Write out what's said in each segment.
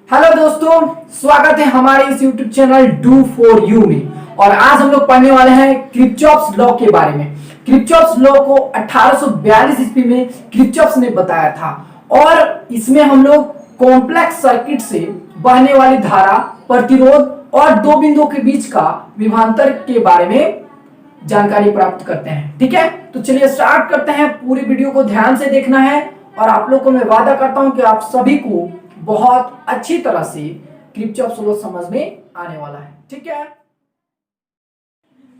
Hello दोस्तों, स्वागत है हमारे इस YouTube channel do for you में। और आज हम लोग पढ़ने वाले हैं किरचॉफ्स लॉ के बारे में। किरचॉफ्स लॉ को 1842 ईस्वी में किरचॉफ्स ने बताया था और इसमें हम लोग कॉम्प्लेक्स सर्किट से बहने वाली धारा, प्रतिरोध और दो बिंदुओं के बीच का विभवांतर के बारे में जानकारी प्राप्त करते हैं। ठीक है, तो चलिए स्टार्ट करते हैं। पूरी वीडियो को ध्यान से देखना है और आप लोग को मैं वादा करता हूं कि आप सभी को बहुत अच्छी तरह से किरचॉफ्स लॉ समझ में आने वाला है। ठीक है,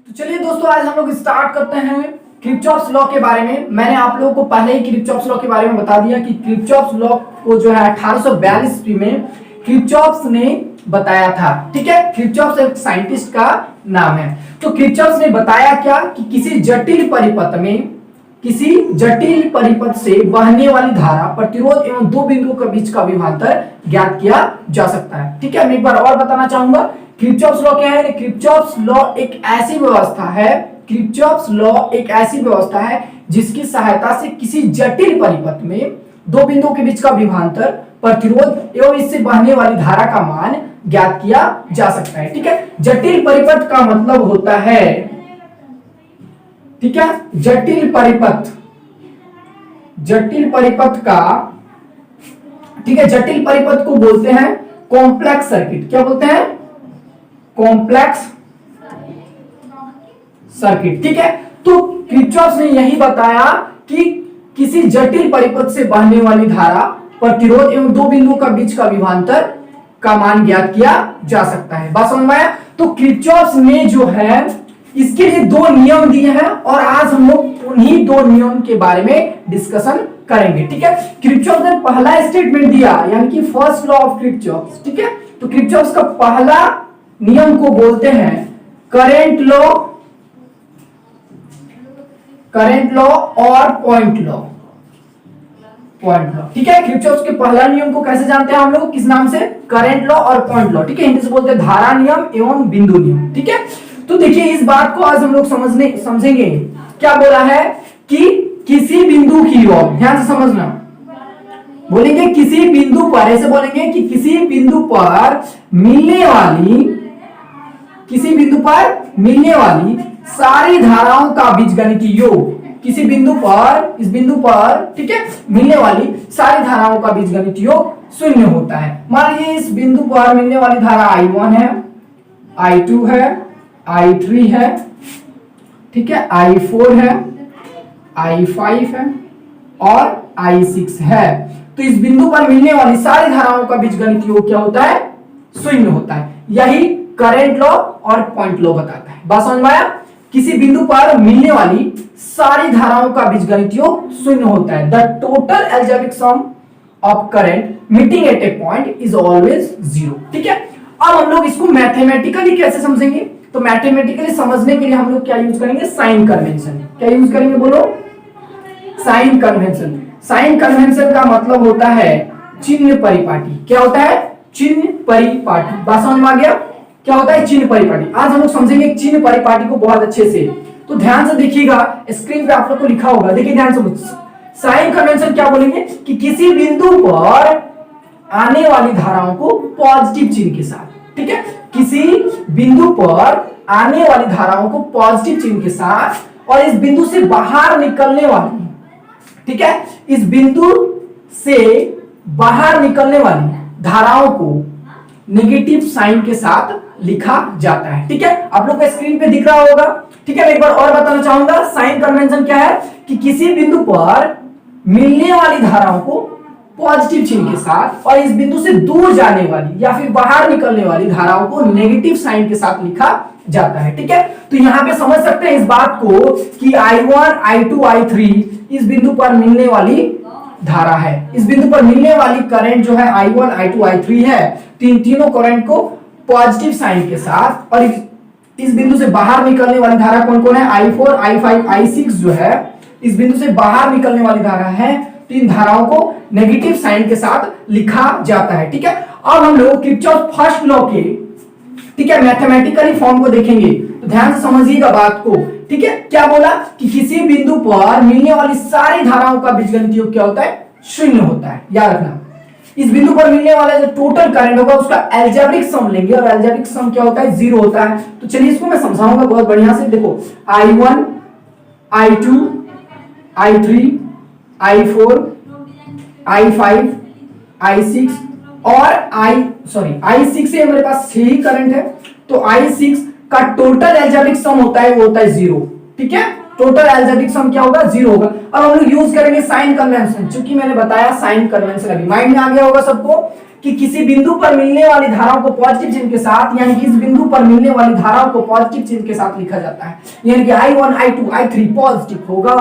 तो चलिए दोस्तों, आज हम लोग स्टार्ट करते हैं किरचॉफ्स लॉ के बारे में। मैंने आप लोगों को पहले ही किरचॉफ्स लॉ के बारे में बता दिया कि किरचॉफ्स लॉ को जो है 1842 ईस्वी में किरचॉफ्स ने बताया था। ठीक है, किरचॉफ्स एक साइंटिस्ट का नाम है। तो किरचॉफ्स ने बताया क्या कि किसी जटिल परिपथ से बहने वाली धारा, प्रतिरोध एवं दो बिंदुओं के बीच का विभवांतर ज्ञात किया जा सकता है। ठीक है, मैं एक बार और बताना चाहूंगा किरचॉफ्स लॉ क्या है। किरचॉफ्स लॉ एक ऐसी व्यवस्था है जिसकी सहायता से किसी जटिल परिपथ में दो बिंदुओं के बीच का विभवांतर, प्रतिरोध एवं इससे बहने वाली धारा का मान ज्ञात किया जा सकता है। ठीक है, जटिल परिपथ का मतलब होता है, ठीक है, जटिल परिपथ को बोलते हैं कॉम्प्लेक्स सर्किट। क्या बोलते हैं? Complex circuit. ठीक है, तो किरचॉफ्स ने यही बताया कि किसी जटिल परिपथ से बहने वाली धारा, प्रतिरोध एवं दो बिंदुओं का बीच का विभवांतर का मान ज्ञात किया जा सकता है। बात समझ में आया? तो किरचॉफ्स ने जो है इसके लिए दो नियम दिए हैं और आज हम लोग उन्हीं दो नियम के बारे में डिस्कशन करेंगे। ठीक है, किरचॉफ्स ने पहला स्टेटमेंट दिया, यानी कि फर्स्ट लॉ ऑफ किरचॉफ्स। ठीक है, तो किरचॉफ्स का पहला नियम को बोलते हैं करंट लॉ और पॉइंट लॉ। ठीक है, किरचॉफ्स के पहला नियम को कैसे जानते हैं हम लोग? किस नाम से? करंट लॉ और पॉइंट लॉ। ठीक है, हिंदी से बोलते हैं धारा नियम एवं बिंदु नियम। ठीक है, तो देखिए इस बात को आज हम लोग समझेंगे। क्या बोला है कि किसी बिंदु की ओर, ध्यान से समझना, बोलेंगे किसी बिंदु पर, ऐसे बोलेंगे कि किसी बिंदु पर मिलने वाली सारी धाराओं का बीजगणितीय योग, किसी बिंदु पर, इस बिंदु पर, ठीक है, मिलने वाली सारी धाराओं का बीजगणितीय योग शून्य होता है। मान लीजिए इस बिंदु पर मिलने वाली धारा I1 है, I2 है, I3 है, ठीक है, I4 है, I5 है और I6 है। तो इस बिंदु पर मिलने वाली सारी धाराओं का बीजगणितीय योग क्या होता है? शून्य होता है। यही करंट लॉ और पॉइंट लॉ बताता है। बात समझ में आया? किसी बिंदु पर मिलने वाली सारी धाराओं का बीजगणितीय योग शून्य होता है। The total algebraic sum of current meeting at a point is always zero. ठीक है, अब हम लोग इसको मैथमेटिकली कैसे समझेंगे? तो मैथमेटिकली समझने के लिए हम लोग क्या यूज करेंगे? Sign convention. क्या यूज करेंगे बोलो? Sign convention. साइन कन्वेंशन का मतलब होता है चिन्ह परिपाटी। क्या होता है? चिन्ह परिपाटी। बात समझ में आ गया? क्या होता है चिन्ह परिपाटी? आज हम लोग समझेंगे चिन्ह परिपाटी को बहुत अच्छे से। तो ध्यान से देखिएगा, स्क्रीन पे आप लोग को लिखा होगा, देखिए ध्यान से। साइन कन्वेंशन क्या बोलेंगे कि किसी बिंदु पर आने वाली धाराओं को पॉजिटिव चिन्ह के साथ, ठीक है, किसी बिंदु पर आने वाली धाराओं को पॉजिटिव चिन्ह के साथ और इस बिंदु से बाहर निकलने वाली, ठीक है, इस बिंदु से बाहर निकलने वाली धाराओं को नेगेटिव साइन के साथ लिखा जाता है। ठीक है, आप लोग को स्क्रीन पे दिख रहा होगा। ठीक है, मैं एक बार और बताना चाहूंगा साइन कन्वेंशन क्या है कि किसी बिंदु पर मिलने वाली धाराओं को पॉजिटिव चिन्ह के साथ और इस बिंदु से दूर जाने वाली या फिर बाहर निकलने वाली धाराओं को नेगेटिव साइन के साथ लिखा जाता है। ठीक है, तो यहां पे समझ सकते हैं इस बात को कि I1, I2, I3 इस बिंदु पर मिलने वाली धारा है। इस बिंदु पर मिलने वाली करंट जो है I1, I2, I3 है। तीनों करंट को पॉजिटिव साइन के साथ और इस बिंदु से बाहर निकलने वाली धारा कौन कौन है? I4, I5, I6 जो है इस बिंदु से बाहर निकलने वाली धारा है। तीन धाराओं को नेगेटिव साइन के साथ लिखा जाता है। ठीक है, अब हम लोग किरचॉफ फर्स्ट लॉ के, ठीक है, मैथमेटिकली फॉर्म को देखेंगे। तो ध्यान से समझिएगा बात को। ठीक है, क्या बोला कि किसी बिंदु पर मिलने वाली सारी धाराओं का बीजगणितीय योग क्या होता है? शून्य होता है। याद रखना, इस बिंदु पर मिलने वाला जो टोटल करंट होगा उसका अलजेब्रिक सम लेंगे, और अलजेब्रिक सम क्या होता है, 0 होता है। तो चलिए इसको मैं समझाऊंगा बहुत बढ़िया से। देखो I1, I2, I3, I4, I5, I6 और I6 से मेरे पास 6 ही करंट है, तो I6 का टोटल अलजेब्रिक सम होता है, वो होता है 0। ठीक है, टोटल अलजेब्रिक सम क्या होगा, 0 होगा। अब हम लोग यूज करेंगे साइन कन्वेंशन, चूंकि मैंने बताया साइन कन्वेंशन अभी माइंड में आ गया होगा सबको कि किसी बिंदु पर मिलने वाली धाराओं को पॉजिटिव चिन्ह के साथ, यानी कि इस बिंदु पर मिलने वाली धाराओं को पॉजिटिव चिन्ह के साथ लिखा जाता है, यानी कि I1, I2, I3 पॉजिटिव होगा,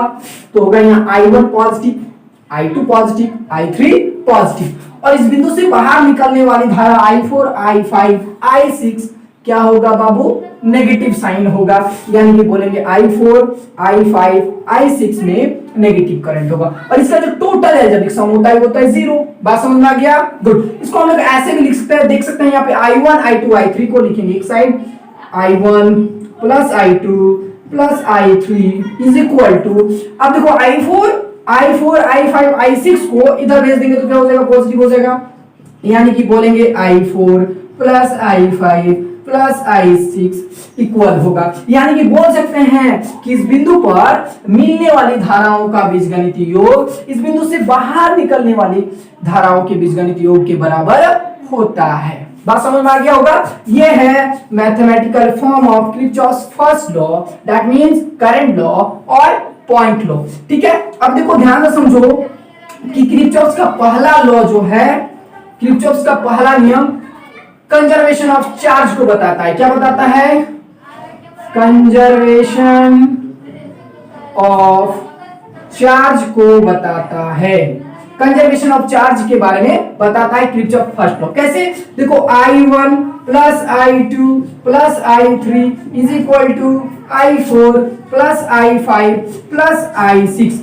तो होगा यहाँ I1 positive, I2 positive, I3 positive. और इस बिंदु से बाहर निकलने वाली धारा I4, I5, I6 क्या होगा बाबू, नेगेटिव साइन होगा, यानी कि बोलेंगे I4, I5, I6 में नेगेटिव करंट होगा। और इसका जो टोटल अलजेब्रिक सम होता है वो होता है 0। बात समझ में आ गया, गुड। इसको हम लोग ऐसे भी लिख सकते हैं, देख सकते हैं यहाँ पे I1, I2, I3 को लिखेंगे एक side, I1 plus I2 plus I3 is equal to, अब देखो I4, I5, I6 को इधर भेज देंगे तो क्या हो जाएगा, पॉजिटिव हो जाएगा, यानी कि बोलेंगे I4 plus I5 plus I6 equal होगा, यानी कि बोल सकते हैं कि इस बिंदु पर मिलने वाली धाराओं का बीजगणितीय योग इस बिंदु से बाहर निकलने वाली धाराओं के बीजगणितीय योग के बराबर होता है। बात समझ में आ गया होगा। यह है mathematical form of Kirchhoff's first law, that means current law और पॉइंट लॉ। ठीक है, अब देखो ध्यान से समझो कि किरचॉफ्स का पहला लॉ जो है, किरचॉफ्स का पहला नियम कंजर्वेशन ऑफ चार्ज को बताता है। क्या बताता है, कंजर्वेशन ऑफ चार्ज को बताता है, कंजर्वेशन ऑफ चार्ज के बारे में बताता है किरचॉफ फर्स्ट लॉ। कैसे, देखो I1 plus I2 plus I3 is equal to I4 plus I5 plus I6।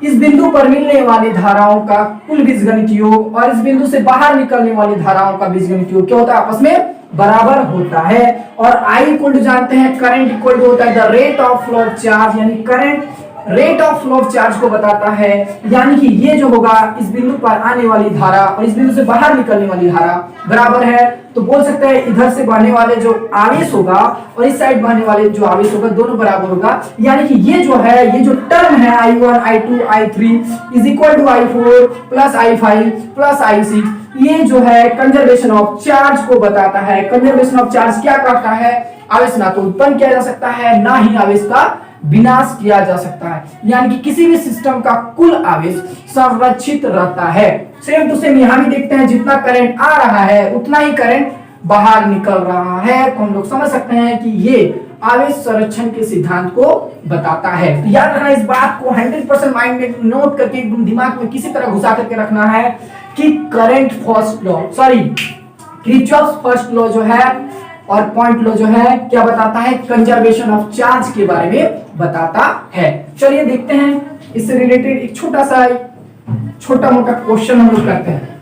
इस बिंदु पर मिलने वाली धाराओं का कुल बीजगणित योग और इस बिंदु से बाहर निकलने वाली धाराओं का बीजगणित योग क्या होता है, आपस में बराबर होता है। और I इक्वल टू जानते हैं, करंट इक्वल टू होता है the rate of flow of charge, यानी current rate of flow of charge को बताता है, यानी कि ये जो होगा इस बिंदु पर आने वाली धारा और इस बिंदु से बाहर निकलने वाली धारा बराबर है। तो बोल सकते हैं इधर से बहने वाले जो आवेश होगा और इस साइड बहने वाले जो आवेश होगा दोनों बराबर होगा, यानी कि ये जो है, ये जो टर्म है I1, I2, I3 is equal to I4 plus I5 plus I6, ये जो है कंजर्वेशन ऑफ चार्ज को बताता है। कंजर्वेशन ऑफ चार्ज क्या करता है, आवेश ना तो उत्पन्न किया जा सकता है, ना ही आवेश का विनाश किया जा सकता है, यानी कि किसी भी सिस्टम का कुल आवेश संरक्षित रहता है। सेम टू सेम यहाँ भी देखते हैं, जितना करंट आ रहा है उतना ही करंट बाहर निकल रहा है। तो हम लोग समझ सकते हैं कि ये आवेश संरक्षण के सिद्धांत को बताता है। तो याद रखना, इस बात को 100% माइंड में नोट करके एकदम दिमाग में किसी तरह घुसा करके रखना है कि current first law, sorry Kirchhoff's first law जो है और पॉइंट लॉ जो है क्या बताता है, कंजर्वेशन ऑफ चार्ज के बारे में बताता है। चलिए देखते हैं इससे रिलेटेड एक छोटा मोटा क्वेश्चन हम लोग करते हैं।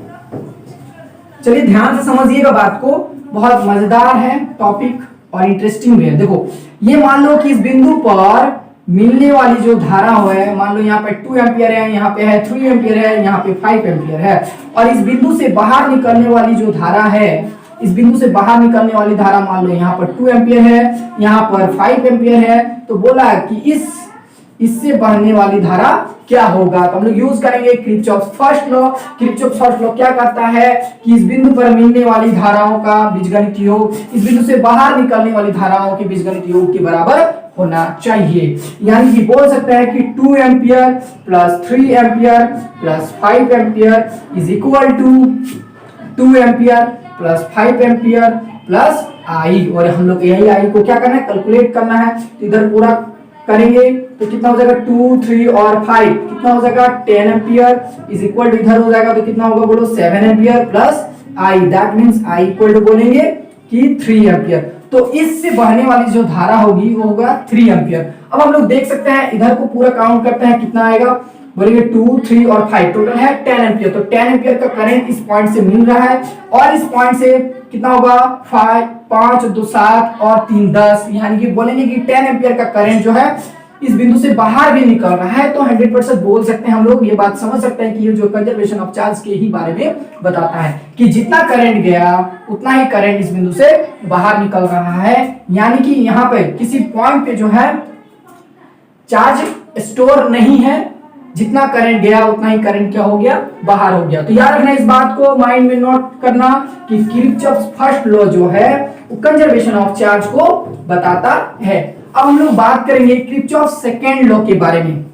चलिए ध्यान से समझिएगा बात को, बहुत मजेदार है टॉपिक और इंटरेस्टिंग भी है। देखो ये मान लो कि इस बिंदु पर मिलने वाली जो धारा है, मान लो यहाँ पे 2 एम्पियर है, यहाँ पे है 3 एम्पियर है, यहाँ पे 5 एम्पियर है, और इस बिंदु से बाहर निकलने वाली जो धारा है, इस बिंदु से बाहर निकलने वाली धारा मान लो यहाँ पर 2 एम्पियर है, यहाँ पर 5 एम्पियर है, तो बोला कि इससे बहने वाली धारा क्या होगा। तो हम लोग यूज करेंगे Kirchhoff's first law. Kirchhoff's first law क्या कहता है कि इस बिंदु पर मिलने वाली धाराओं का बीजगणित योग इस बिंदु से बाहर निकलने वाली धाराओं के बीजगणित योग के बराबर होना चाहिए, यानी कि बोल सकते हैं कि 2 ampere plus 3 ampere plus 5 ampere is equal to 2 ampere plus 5 ampere plus I, और हम लोग यही I को क्या करना है, कैलकुलेट करना है। तो इधर पूरा करेंगे तो कितना हो जाएगा, 2, 3 और 5 कितना हो जाएगा, 10 एम्पियर इज इक्वल टू इधर हो जाएगा तो कितना होगा बोलो, 7 ampere plus I, that means I equal to बोलेंगे कि 3 एम्पियर। तो इससे बहने वाली जो धारा होगी वो होगा 3 एम्पियर। अब हम लोग देख सकते हैं इधर को पूरा काउंट करते हैं, कितना आएगा बोलेंगे 2, 3 और 5 टोटल है 10 एम्पियर। तो 10 एम्पियर का करंट इस पॉइंट से मिल रहा है और इस पॉइंट से कितना होगा, 5, 2, 7 और 3, 10, यानी कि बोलेंगे कि 10 एम्पियर का करंट जो है इस बिंदु से बाहर भी निकल रहा है तो 100% बोल सकते हैं हम लोग, ये बात समझ सकते हैं कि ये जो कंजर्वेशन ऑफ चार्ज के ही बारे में बताता है कि जितना करंट गया उतना ही करंट इस बिंदु से बाहर निकल रहा है। यानी कि यहाँ पे किसी पॉइंट पे जो है चार्ज स्टोर नहीं है, जितना करंट गया उतना ही करंट क्या हो गया, बाहर हो गया। तो याद रखना इस बात को, माइंड में नोट करना कि किरचॉफ्स फर्स्ट लॉ जो है वो कंजर्वेशन ऑफ चार्ज को बताता है। अब हम लोग बात करेंगे किरचॉफ सेकेंड लॉ के बारे में।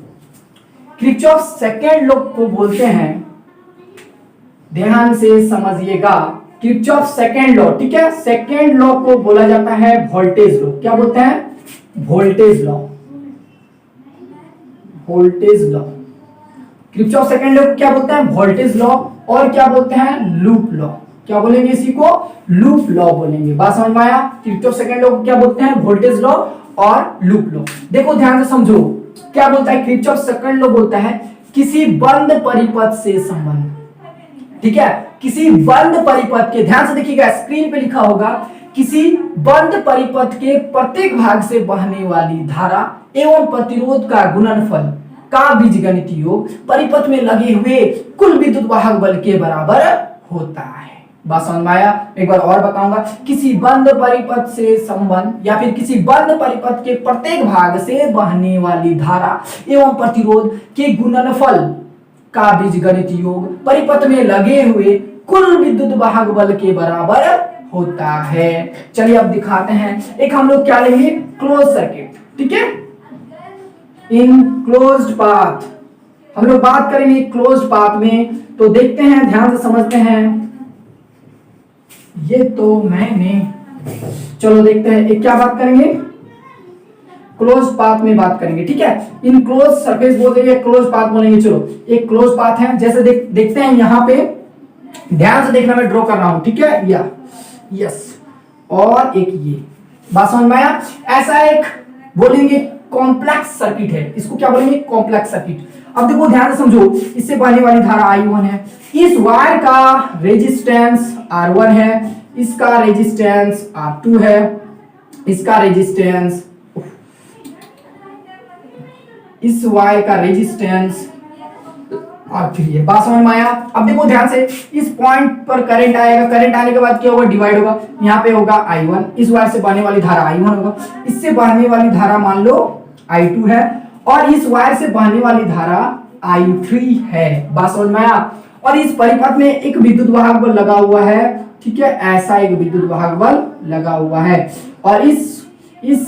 किरचॉफ सेकेंड लॉ को बोलते हैं, ध्यान से समझिएगा, किरचॉफ सेकेंड लॉ, ठीक है, सेकेंड लॉ को बोला जाता है वोल्टेज लॉ। क्या बोलते हैं? Voltage law, voltage law. Kirchhoff second law को क्या बोलते हैं? Voltage law. और क्या बोलते हैं? Loop law. क्या बोलेंगे इसी को? लूप लॉ बोलेंगे। बात समझ में आया? किरचॉफ सेकेंड लॉ को क्या बोलते हैं? वोल्टेज लॉ और लूप लॉ। देखो ध्यान से समझो, क्या बोलता है किरचॉफ सेकेंड लॉ? बोलता है किसी बंद परिपथ से संबंध, ठीक है, किसी बंद परिपथ के, ध्यान से देखिएगा स्क्रीन पे लिखा होगा, किसी बंद परिपथ के प्रत्येक भाग से बहने वाली धारा एवं प्रतिरोध का गुणनफल का बीजगणितीय योग परिपथ में लगे हुए कुल विद्युत वाहक बल के बराबर होता है। बात समझ में आया? एक बार और बताऊंगा, किसी बंद परिपथ से संबंध या फिर किसी बंद परिपथ के प्रत्येक भाग से बहने वाली धारा एवं प्रतिरोध के गुणनफल का बीजगणितीय योग परिपथ में लगे हुए कुल विद्युत वाहक बल के बराबर होता है। चलिए अब दिखाते हैं, एक हम लोग क्या लेंगे? क्लोज सर्किट, ठीक है, इन क्लोज्ड पाथ हम लोग बात करेंगे क्लोज्ड पाथ में। तो देखते हैं, ध्यान से समझते हैं, ये तो मैंने, चलो देखते हैं एक क्या बात करेंगे, क्लोज पाथ में बात करेंगे, ठीक है, इन क्लोज सरफेस बोलेंगे, क्लोज पाथ बोलेंगे। चलो एक क्लोज पाथ है, जैसे देखते हैं यहाँ पे, ध्यान से देखना, मैं ड्रॉ कर रहा हूं, ठीक है, या यस, और एक ये, बात समझ में आया? ऐसा एक बोलेंगे कॉम्प्लेक्स सर्किट है, इसको क्या बोलेंगे? Complex circuit. अब देखो ध्यान से समझो, इससे बहने वाली धारा I1 है, इस वायर का रेजिस्टेंस R1 है, इसका रेजिस्टेंस R2 है, इसका रेजिस्टेंस, इस वायर का रेजिस्टेंस R3 है। बात समझ में आया? अब देखो ध्यान से, इस पॉइंट पर करंट आएगा, करंट आने के बाद क्या होगा? डिवाइड होगा, यहाँ पे होगा I1, इस वायर से बहने वाली धारा I1 होगा, इससे बहने वाली धारा मान लो I2 है, और इस वायर से बहने वाली धारा I3 है। बात समझ में आया? और इस परिपथ में एक विद्युत वाहक बल लगा हुआ है, ठीक है, ऐसा एक विद्युत वाहक बल लगा हुआ है, और इस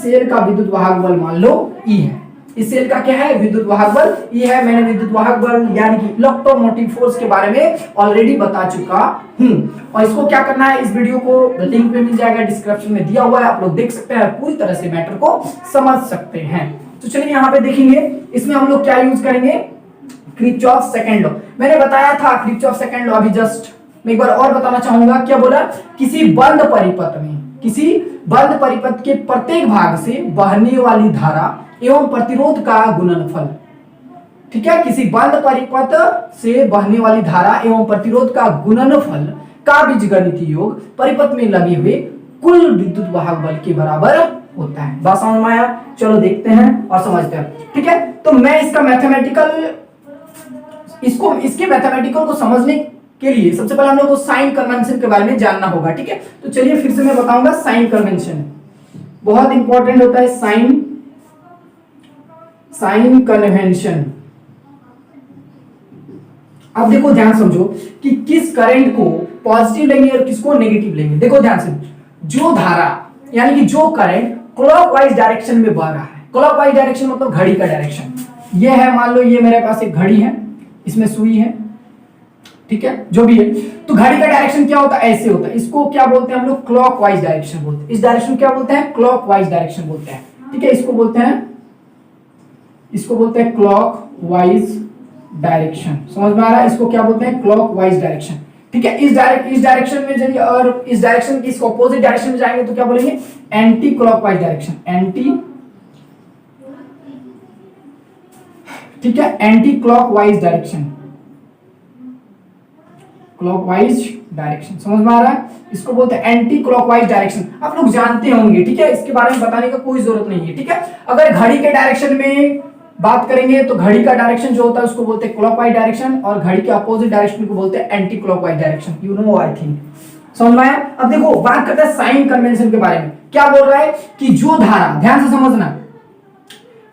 सेल का विद्युत वाहक बल मान लो E है। इस सेल का क्या है? विद्युत वाहक बल ये है। मैंने विद्युत वाहक बल यानी कि इलेक्ट्रोमोटिव फोर्स के बारे में ऑलरेडी बता चुका हूं, और इसको क्या करना है, इस वीडियो को लिंक पे मिल जाएगा, डिस्क्रिप्शन में दिया हुआ है, आप लोग देख सकते हैं, पूरी तरह से मैटर को समझ सकते हैं। तो चलिए यहाँ पे देखेंगे, इसमें हम लोग क्या यूज करेंगे? Kirchhoff second law. मैंने बताया था किरचॉफ सेकेंड लॉ, अभी जस्ट मैं एक बार और बताना चाहूंगा। क्या बोला? किसी बंद परिपथ में, किसी बंद परिपथ के प्रत्येक भाग से बहने वाली धारा एवं प्रतिरोध का गुणनफल, ठीक है, किसी बंद परिपथ से बहने वाली धारा एवं प्रतिरोध का गुणनफल का बीजगणितीय योग परिपथ में लगे हुए कुल विद्युत वाहक बल के बराबर होता है। बात समझ में आया? चलो देखते हैं और समझते हैं, ठीक है। तो मैं इसका मैथमेटिकल, इसके मैथमेटिकल को समझने के लिए सबसे पहले हम लोग को साइन कन्वेंशन के बारे में जानना होगा, ठीक है। तो चलिए फिर से मैं बताऊंगा, साइन कन्वेंशन बहुत इंपॉर्टेंट होता है। साइन कन्वेंशन, अब देखो ध्यान समझो कि किस करंट को पॉजिटिव लेंगे और किसको नेगेटिव लेंगे। देखो ध्यान से, जो धारा यानी कि जो करंट क्लॉकवाइज डायरेक्शन में बह रहा है, क्लॉकवाइज डायरेक्शन मतलब घड़ी का डायरेक्शन, ये है, मान लो ये मेरे पास एक घड़ी है, इसमें सुई है, ठीक है, जो भी है, तो घड़ी का डायरेक्शन क्या होता है? ऐसे होता है, इसको क्या बोलते हैं हम लोग? क्लॉकवाइज डायरेक्शन बोलते हैं। इस डायरेक्शन क्या बोलते हैं? क्लॉकवाइज डायरेक्शन बोलते हैं, ठीक है। इसको बोलते हैं क्लॉकवाइज डायरेक्शन। समझ में आ रहा है? इसको क्या बोलते हैं? क्लॉकवाइज डायरेक्शन, ठीक है। इस डायरेक्शन में चलिए, और इस डायरेक्शन की इसको अपोजिट डायरेक्शन में जाएंगे तो क्या बोलेंगे? एंटी क्लॉकवाइज डायरेक्शन, ठीक है, anti clockwise direction, clockwise direction. समझ में आ रहा है? इसको बोलते हैं एंटी क्लॉकवाइज डायरेक्शन। आप लोग जानते होंगे, ठीक है, इसके बारे में बताने का कोई जरूरत नहीं है, ठीक है। अगर घड़ी के डायरेक्शन में बात करेंगे तो घड़ी का डायरेक्शन जो होता है उसको बोलते हैं क्लॉकवाइज डायरेक्शन, और घड़ी के अपोजिट डायरेक्शन को बोलते हैं anti clockwise direction. You know, I think समझ में आया। अब देखो बात करते हैं साइन कन्वेंशन के बारे में। क्या बोल रहा है कि जो धारा, ध्यान से समझना,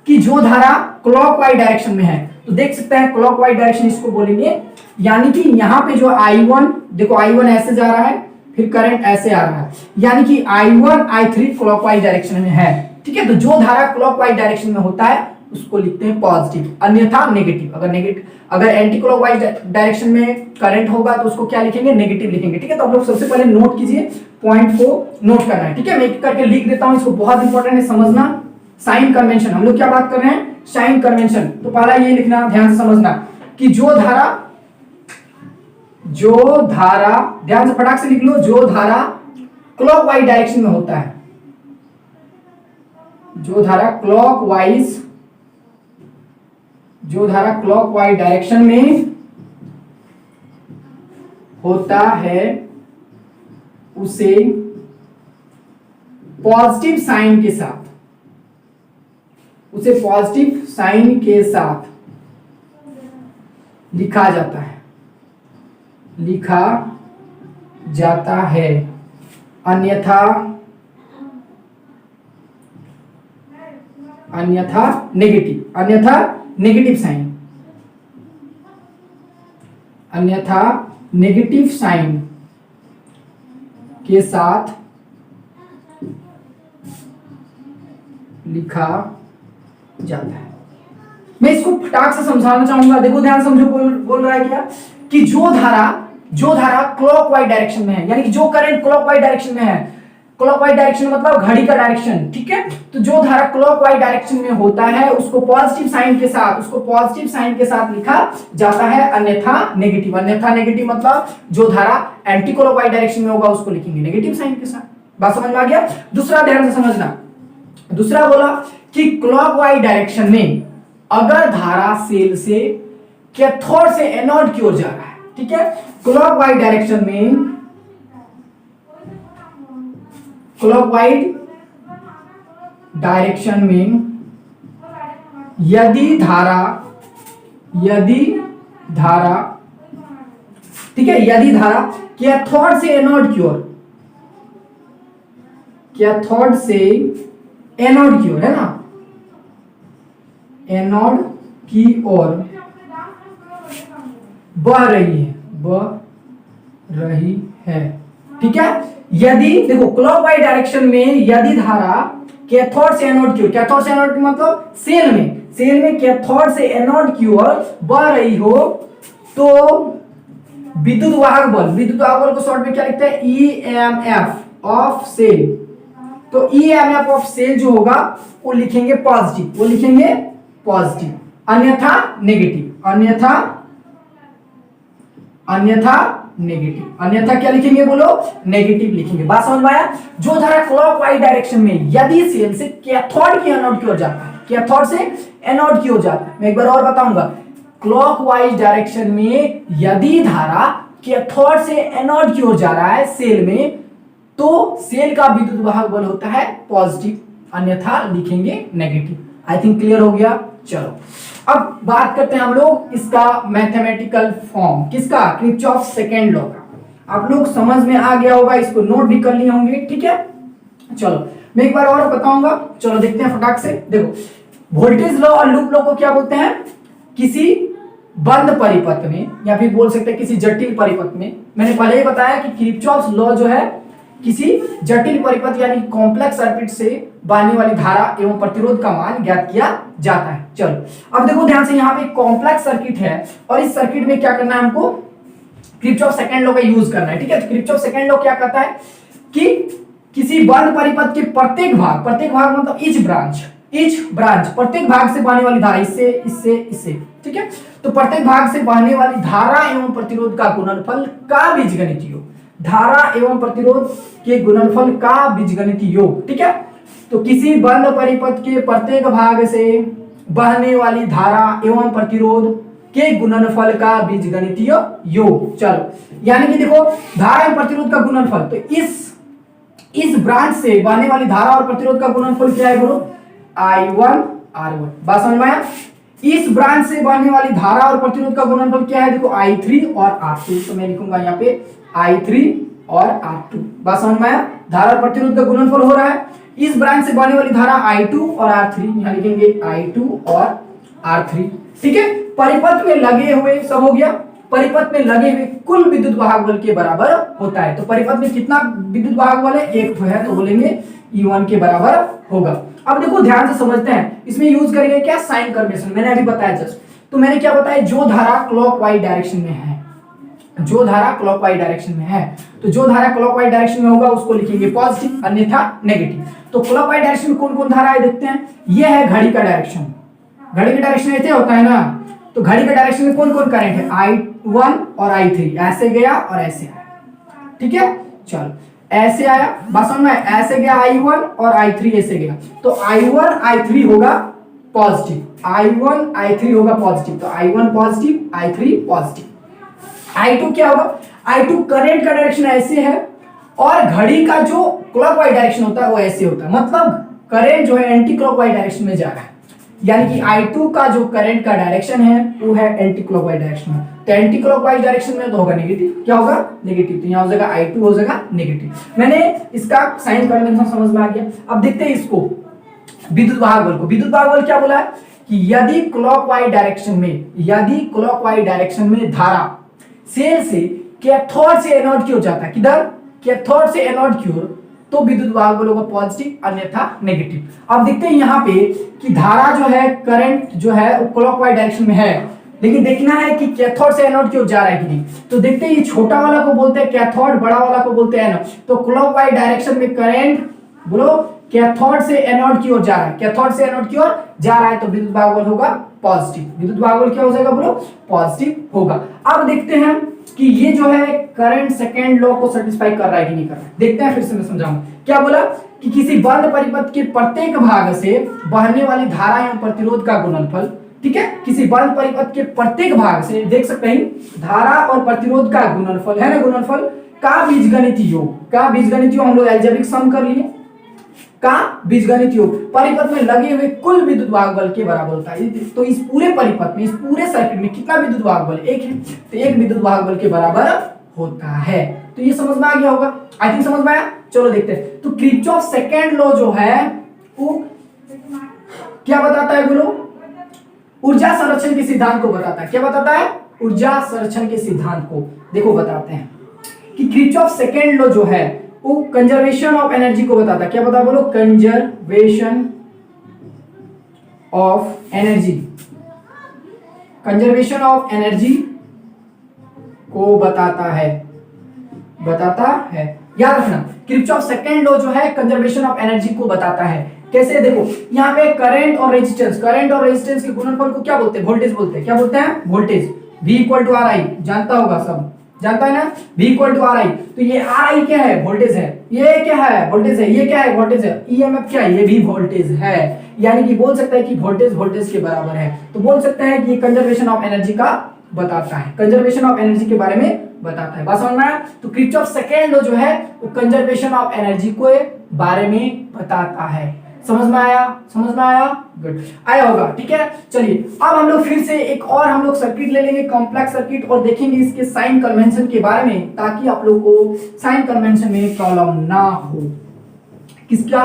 कि जो धारा क्लॉकवाइज डायरेक्शन में है, तो देख सकते हैं क्लॉकवाइज डायरेक्शन इसको बोलेंगे, यानी कि यहाँ पे जो I1, देखो I1 ऐसे जा रहा है, फिर करंट ऐसे आ रहा है, यानी कि I1 I3 क्लॉकवाइज डायरेक्शन में है, ठीक है। तो जो धारा क्लॉकवाइज डायरेक्शन में होता है उसको लिखते हैं पॉजिटिव, अन्यथा नेगेटिव। अगर एंटी क्लॉकवाइज डायरेक्शन में करंट होगा तो उसको क्या लिखेंगे? नेगेटिव लिखेंगे, ठीक है। तो आप लोग सबसे पहले नोट कीजिए, पॉइंट को नोट करना है, ठीक है। मैं एक करके लिख देता हूं, इसको बहुत इंपॉर्टेंट है समझना। साइन कन्वेंशन, हम लोग क्या बात कर रहे हैं? Sign convention. तो पहला ये लिखना, ध्यान से समझना, कि जो धारा ध्यान से फटाक से लिख लो, जो धारा क्लॉकवाइज डायरेक्शन में होता है, जो धारा क्लॉकवाइज डायरेक्शन में होता है उसे पॉजिटिव साइन के साथ लिखा जाता है, अन्यथा नेगेटिव साइन के साथ लिखा जाता है। मैं इसको फटाक से समझाना चाहूंगा, देखो ध्यान समझो, बोल रहा है क्या, कि जो धारा क्लॉकवाइज डायरेक्शन में है, यानी कि जो करंट क्लॉकवाइज डायरेक्शन में है, क्लॉकवाइज डायरेक्शन मतलब घड़ी का डायरेक्शन, ठीक है। तो जो धारा क्लॉकवाइज डायरेक्शन में होता है उसको पॉजिटिव साइन के साथ लिखा जाता है, अन्यथा नेगेटिव मतलब जो धारा एंटी क्लॉकवाइज डायरेक्शन में होगा उसको लिखेंगे नेगेटिव साइन के साथ। बात समझ में आ गया? दूसरा ध्यान से समझना, दूसरा बोला कि क्लॉकवाइज डायरेक्शन में अगर धारा सेल से कैथोड से एनोड की ओर जा रहा है, ठीक है। क्लॉकवाइज डायरेक्शन में यदि धारा ठीक है, यदि धारा कैथोड से एनोड की ओर, है ना, एनोड की ओर बह रही है, ठीक है। यदि देखो क्लॉकवाइज डायरेक्शन में यदि धारा कैथोड से एनोड की ओर, कैथोड से एनोड मतलब सेल में कैथोड से एनोड की ओर बह रही हो, तो विद्युत वाहक बल को शॉर्ट में क्या लिखते हैं? EMF of cell. तो ईएमएफ ऑफ सेल जो होगा वो लिखेंगे पॉजिटिव, अन्यथा क्या लिखेंगे? बोलो, नेगेटिव लिखेंगे। बात समझ में आया? जो धारा क्लॉकवाइज डायरेक्शन में यदि सेल से कैथोड की एनोड की ओर जाता है, मैं एक बार और बताऊंगा, क्लॉकवाइज डायरेक्शन में यदि धारा कैथोड से एनोड की ओर जा रहा है सेल में, तो सेल का विद्युत वाहक बल होता है पॉजिटिव, अन्यथा लिखेंगे नेगेटिव। आई थिंक क्लियर हो गया। चलो अब बात करते हैं हम लोग इसका मैथमेटिकल फॉर्म, किसका? किरचॉफ सेकंड लॉ का। आप लोग समझ में आ गया होगा, इसको नोट भी कर लिए होंगे, ठीक है। चलो मैं एक बार और बताऊंगा, चलो देखते हैं फटाक से। देखो वोल्टेज लॉ और लूप लॉ को क्या बोलते हैं? किसी बंद परिपथ में, या फिर बोल सकते हैं किसी जटिल परिपथ में, मैंने पहले ही बताया कि किरचॉफ लॉ जो है किसी जटिल परिपथ यानी कॉम्प्लेक्स सर्किट से बहने वाली धारा एवं प्रतिरोध का मान ज्ञात किया जाता है। चलो अब देखो ध्यान से, यहाँ पे कॉम्प्लेक्स सर्किट है और इस सर्किट में क्या करना है? हमको किरचॉफ सेकंड लॉ का यूज करना है, ठीक है। तो किरचॉफ सेकंड लॉ क्या कहता है कि किसी बंद परिपथ के प्रत्येक भाग मतलब ईच ब्रांच, प्रत्येक भाग से बहने वाली धारा, इससे, ठीक है। तो प्रत्येक भाग से बहने वाली धारा एवं प्रतिरोध का गुणनफल का बीजगणितीय योग, धारा एवं प्रतिरोध के गुणनफल का बीजगणितीय योग, ठीक है। तो किसी बंद परिपथ के प्रत्येक भाग से बहने वाली धारा एवं प्रतिरोध के गुणनफल का बीजगणितीय योग। चलो, यानी कि देखो धारा एवं प्रतिरोध का गुणनफल, तो इस ब्रांच से बहने वाली धारा और प्रतिरोध का गुणनफल क्या है बोलो, I1 R1। बात समझ में आया? इस ब्रांच से बहने वाली धारा और प्रतिरोध का गुणनफल क्या है, देखो I3 और R2। तो मैं लिखूंगा यहाँ पे I3 और R2। बात समझ में आया? धारा और प्रतिरोध का गुणनफल हो रहा है। इस ब्रांच से बहने वाली धारा I2 और R3, यहाँ लिखेंगे I2 और R3। ठीक है, परिपथ में लगे हुए, सब हो गया, परिपथ में लगे हुए कुल विद्युत वाहक बल के बराबर होता है। तो परिपथ में कितना विद्युत वाहक बल है, एक तो है, तो बोलेंगे E1 के बराबर होगा। अब देखो ध्यान से समझते हैं, इसमें यूज करेंगे क्या, साइन कन्वेंशन। मैंने अभी बताया जस्ट, तो मैंने क्या बताया, जो धारा क्लॉकवाइज डायरेक्शन में है, जो धारा क्लॉकवाइज डायरेक्शन में है, तो जो धारा क्लॉकवाइज डायरेक्शन में होगा उसको लिखेंगे पॉजिटिव, अन्यथा नेगेटिव। तो क्लॉकवाइज डायरेक्शन में कौन कौन धारा है देखते हैं। ये है घड़ी का डायरेक्शन, घड़ी का डायरेक्शन ऐसे होता है ना, तो घड़ी के डायरेक्शन में कौन कौन करंट है, I1 और I3, ऐसे गया और ऐसे आया। ठीक है, चलो ऐसे आया, बस समझ में, ऐसे गया I1 और I3 ऐसे गया, तो I1 I3 होगा पॉजिटिव, I1 I3 होगा पॉजिटिव, तो I1 positive, I3 positive. I2 क्या होगा, I2 करंट का डायरेक्शन ऐसे है और घड़ी का जो क्लॉकवाइज डायरेक्शन होता है वो ऐसे होता है, मतलब करंट जो है एंटी क्लॉकवाइज डायरेक्शन में जा रहा है। यानी कि I2 का जो करंट का डायरेक्शन है वो है एंटी क्लॉकवाइज डायरेक्शन में, तो एंटी क्लॉकवाइज डायरेक्शन में तो होगा नेगेटिव। क्या होगा, नेगेटिव। तो यहाँ हो जाएगा I2 हो जाएगा नेगेटिव। मैंने इसका साइन कन्वेंशन समझ में आ गया। अब देखते हैं इसको, विद्युत वाहक बल को। विद्युत वाहक बल क्या बोला है कि यदि क्लॉकवाइज डायरेक्शन में धारा सेल से कैथोड से एनोड की ओर जाता है, किधर, कैथोड से एनोड की ओर, तो विद्युत वाहक बल होगा पॉजिटिव, अन्यथा नेगेटिव। अब देखते हैं यहाँ पे कि धारा जो है, करंट जो है वो क्लॉकवाइज डायरेक्शन में है, लेकिन देखना है कि कैथोड से एनोड की ओर जा रहा है कि नहीं। तो देखते हैं, ये छोटा वाला को बोलते हैं कैथोड, बड़ा वाला को बोलते हैं एनोड। तो क्लॉकवाइज डायरेक्शन में करंट बोलो कैथोड से एनोड की ओर जा रहा है, कैथोड से एनोड की ओर जा रहा है, तो विद्युत वाहक बल होगा पॉजिटिव। विद्युत वाहक बल क्या हो जाएगा बोलो, पॉजिटिव होगा। अब देखते हैं कि ये जो है करंट सेकेंड लॉ को सेटिस्फाई कर रहा है कि नहीं कर रहा है। देखते हैं, फिर से मैं समझाऊंगा। क्या बोला कि किसी बंद परिपथ के प्रत्येक भाग से बहने वाली धारा एवं प्रतिरोध का गुणनफल, ठीक है, किसी बंद परिपथ के प्रत्येक भाग से, देख सकते हैं, धारा और प्रतिरोध का गुणनफल है ना, गुणनफल का बीजगणितीय योग, का बीजगणितीय योग हम लोग अलजेब्रिक सम कर लिए, का बीजगणित योग परिपथ में लगे हुए कुल विद्युत वाहक बल के बराबर होता है। तो इस पूरे परिपथ में, इस पूरे सर्किट में कितना विद्युत वाहक बल, एक है, तो एक विद्युत वाहक बल के बराबर होता है। तो ये समझ में आ गया होगा, आई थिंक समझ में आया। चलो देखते हैं। तो किरचॉफ सेकंड लॉ जो है वो क्या बताता है बोलो, ऊर्जा संरक्षण के सिद्धांत को बताता है। क्या बताता है, ऊर्जा संरक्षण के सिद्धांत को देखो बताते हैं कि किरचॉफ सेकंड लॉ जो है वो कंजर्वेशन ऑफ एनर्जी को बताता है। क्या बता बोलो, conservation of energy, conservation of energy को बताता है, बताता है। याद रखना, किरचॉफ सेकंड लॉ जो है कंजर्वेशन ऑफ एनर्जी को बताता है। कैसे, देखो यहाँ पे करंट और रेजिस्टेंस, करंट और रेजिस्टेंस के गुणनफल को क्या बोलते हैं, वोल्टेज बोलते हैं। क्या बोलते हैं, voltage. V equal to RI, जानता होगा सब, जानता है ना, V इक्वल टू RI। तो ये RI क्या है, वोल्टेज है, ये क्या है, वोल्टेज है, ये क्या है, वोल्टेज है, EMF क्या है, ये भी वोल्टेज है। यानी कि बोल सकता है कि वोल्टेज वोल्टेज के बराबर है। तो बोल सकते हैं कि कंजर्वेशन ऑफ एनर्जी का बताता है, कंजर्वेशन ऑफ एनर्जी के बारे में बताता है। बात समझ में आया। तो किरचॉफ सेकंड लॉ जो है वो कंजर्वेशन ऑफ एनर्जी को बारे में बताता है। समझ में आया, समझ में आया, गुड, आया होगा, ठीक है। चलिए अब हम लोग फिर से एक और हम लोग सर्किट ले लेंगे, कॉम्प्लेक्स सर्किट, और देखेंगे इसके साइन कन्वेंशन के बारे में, ताकि आप लोग को साइन कन्वेंशन में प्रॉब्लम ना हो। किसका,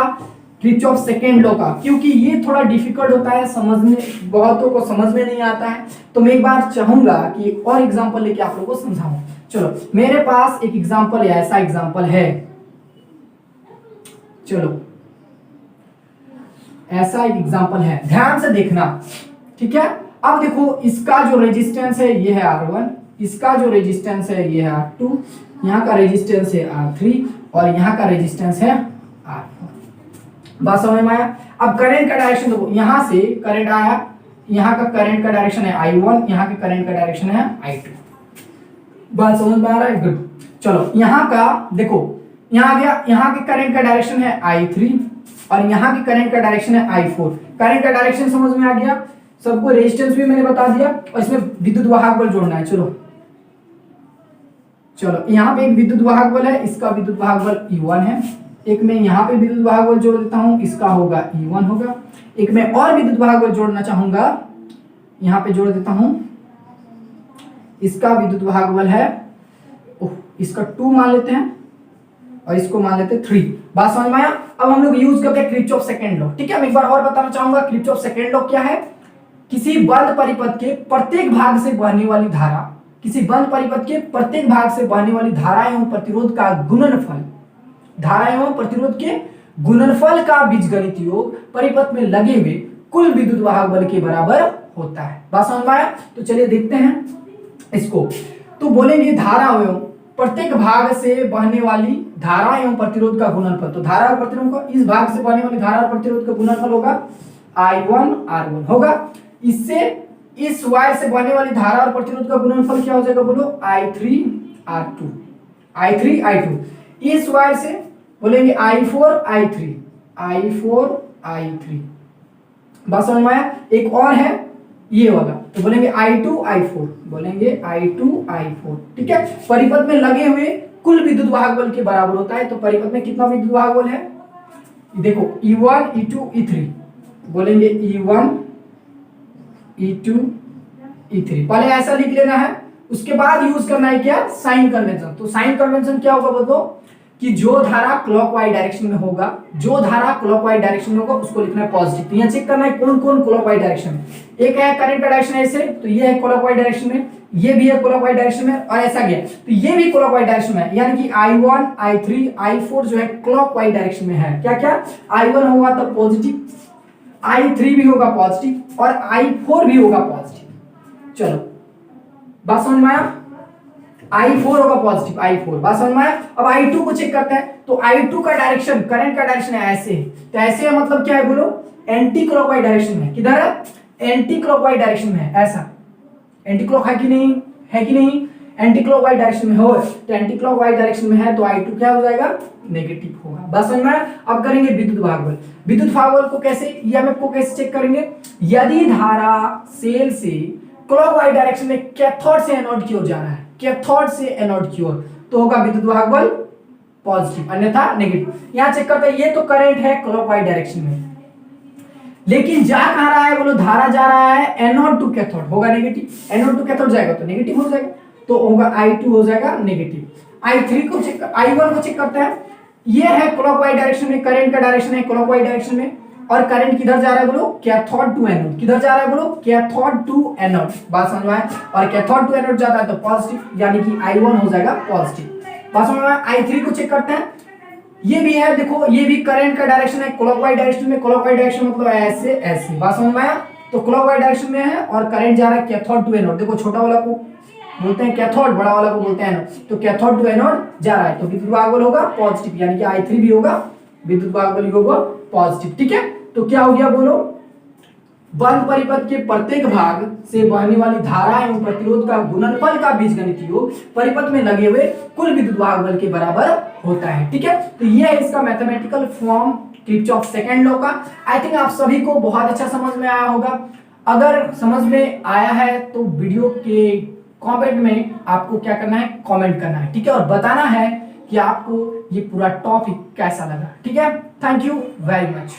किरचॉफ सेकंड लॉ का, क्योंकि ये थोड़ा डिफिकल्ट होता है समझने, बहुतों को समझ में नहीं आता है। तो मैं एक बार चाहूंगा कि एक और एग्जांपल लेके आप लोगों को समझाऊं। चलो मेरे पास एक एग्जांपल है, ऐसा एग्जांपल है, चलो ऐसा एक एग्जांपल है, ध्यान से देखना, ठीक है। अब देखो इसका जो रेजिस्टेंस है ये है R1, इसका जो रेजिस्टेंस है ये है R2, यहाँ का रेजिस्टेंस है R3 और यहाँ का रेजिस्टेंस है R4। बात समझ में आया। अब करंट का डायरेक्शन देखो, यहाँ से करंट आया, यहाँ का करंट का डायरेक्शन है I1, यहाँ के करंट का डायरेक्शन है I2। बात समझ में आ रहा है, गुड। चलो यहाँ का देखो, यहाँ आ गया, यहाँ के करंट का डायरेक्शन है I3 और यहाँ के करंट का डायरेक्शन है I4। करंट का डायरेक्शन समझ में आ गया, सबको रेजिस्टेंस भी मैंने बता दिया और इसमें विद्युत वाहक बल जोड़ना है। चलो यहाँ पे एक विद्युत वाहक बल है, इसका विद्युत वाहक बल E1 है। एक मैं यहाँ पे विद्युत वाहक बल जोड़ देता हूँ, इसका होगा E1 होगा। एक मैं और विद्युत वाहक बल जोड़ना चाहूंगा, यहाँ पे जोड़ देता हूँ, इसका विद्युत वाहक बल है इसका 2 मान लेते हैं और इसको मान लेते हैं 3। बात समझ में आया? अब हम लोग यूज करते हैं किरचॉफ सेकंड लॉ। ठीक है, मैं एक बार और बताना चाहूंगा किरचॉफ सेकंड लॉ क्या है। किसी बंद परिपथ के प्रत्येक भाग से बहने वाली धारा, किसी बंद परिपथ के प्रत्येक भाग से बहने वाली धारा एवं प्रतिरोध का गुणनफल, धारा एवं प्रतिरोध के गुणनफल का बीजगणित योग परिपथ में लगे हुए कुल विद्युत वाहक बल के बराबर होता है। बात समझ में आया? तो चलिए देखते हैं इसको। तो बोलेंगे धारा एवं प्रत्येक भाग से बहने वाली धारा एवं प्रतिरोध का गुणनफल। तो धारा और प्रतिरोध का, इस भाग से बहने वाली धारा और प्रतिरोध का गुणनफल होगा I1 R1 होगा। इससे इस वायर से बहने वाली धारा और प्रतिरोध का गुणनफल क्या हो जाएगा बोलो? I3 R2, I3 I2। इस वायर से बोलेंगे I4 I3, I4 I3। बात समझ में आया? एक और है ये वाला, तो बोलेंगे I2 I4, बोलेंगे I2 I4। ठीक है, परिपथ में लगे हुए कुल विद्युत वाहक बल के बराबर होता है। तो परिपथ में कितना विद्युत वाहक बल है? देखो E1 E2 E3, बोलेंगे E1 E2 E3। पहले ऐसा लिख लेना है, उसके बाद यूज करना है क्या? Sign convention. तो साइन कन्वेंशन क्या होगा बोलो? कि जो धारा क्लॉकवाइज डायरेक्शन में होगा, जो धारा क्लॉकवाइज डायरेक्शन में होगा उसको लिखना है पॉजिटिव। तो यहाँ चेक करना है कौन कौन क्लॉकवाइज डायरेक्शन में। एक है करंट का डायरेक्शन ऐसे, तो ये है क्लॉकवाइज डायरेक्शन में, ये भी है क्लॉकवाइज डायरेक्शन में, और ऐसा गया तो ये भी क्लॉकवाइज डायरेक्शन में है। यानी कि I1 I3 I4 जो है क्लॉकवाइज डायरेक्शन में है। क्या क्या? I1 होगा तो पॉजिटिव, I3 भी होगा पॉजिटिव और I4 भी होगा पॉजिटिव। चलो बात समझ में आया? I4 होगा पॉजिटिव, I4। बात समझ में आया? अब I2 को चेक करते हैं। तो I2 का डायरेक्शन, करंट का डायरेक्शन है ऐसे, तो ऐसे मतलब क्या है बोलो? एंटी क्लॉकवाइज डायरेक्शन में। किधर है? एंटी क्लॉकवाइज डायरेक्शन में है। ऐसा एंटी क्लॉक है कि नहीं? है कि नहीं? एंटी क्लॉकवाइज डायरेक्शन में हो, तो एंटी क्लॉकवाइज डायरेक्शन में है तो I2 क्या हो जाएगा? नेगेटिव होगा। बात समझ में आया? अब करेंगे विद्युत वाहक बल। विद्युत वाहक बल को कैसे, EMF को कैसे चेक करेंगे? यदि धारा सेल से क्लॉकवाइज डायरेक्शन में कैथोड से एनोड की ओर जा रहा है, कैथोड से एनोड की ओर, तो होगा विद्युत वाहक बल पॉजिटिव, अन्यथा नेगेटिव। यहां चेक करते हैं, ये तो करंट है क्लॉकवाइज डायरेक्शन में, लेकिन जा कहां रहा है बोलो? धारा जा रहा है एनोड टू कैथोड, होगा नेगेटिव। एनोड टू कैथोड जाएगा तो नेगेटिव हो जाएगा, तो होगा I2 हो जाएगा नेगेटिव। I3 को चेक, I1 को चेक करते हैं। ये है क्लॉकवाइज डायरेक्शन में, करंट का डायरेक्शन है क्लॉकवाइज डायरेक्शन में, और करंट किधर जा रहा है बोलो? Cathode to anode. किधर जा रहा है बोलो? Cathode to anode. बात समझ में आया? और कैथोड टू एनोड जाता है तो पॉजिटिव, यानी कि I1 हो जाएगा पॉजिटिव। बात समझ में आया? I3 को चेक करते हैं। ये भी है, देखो ये भी करंट का डायरेक्शन है क्लॉकवाइज डायरेक्शन में। क्लॉकवाइज डायरेक्शन मतलब ऐसे ऐसे। बात समझ में आया? तो क्लॉकवाइज डायरेक्शन में है और करंट जा रहा है कैथोड टू एनोड। देखो छोटा वाला को बोलते हैं कैथोड, बड़ा वाला को बोलते हैं एनोड। तो कैथोड टू एनोड जा रहा है तो विद्युत वाहक बल होगा पॉजिटिव, यानी कि I3 भी होगा विद्युत वाहक बल होगा पॉजिटिव। ठीक है, तो क्या हो गया बोलो? बंद परिपथ के प्रत्येक भाग से बहने वाली धारा एवं प्रतिरोध का गुणनफल का बीजगणित योग परिपथ में लगे हुए कुल विद्युत वाहक बल के बराबर होता है। ठीक है, तो ये है इसका mathematical form Kirchhoff second law का। आई थिंक आप सभी को बहुत अच्छा समझ में आया होगा। अगर समझ में आया है तो वीडियो के कमेंट में आपको क्या करना है? कमेंट करना है। ठीक है, और बताना है कि आपको ये पूरा टॉपिक कैसा लगा। ठीक है, थैंक यू वेरी मच।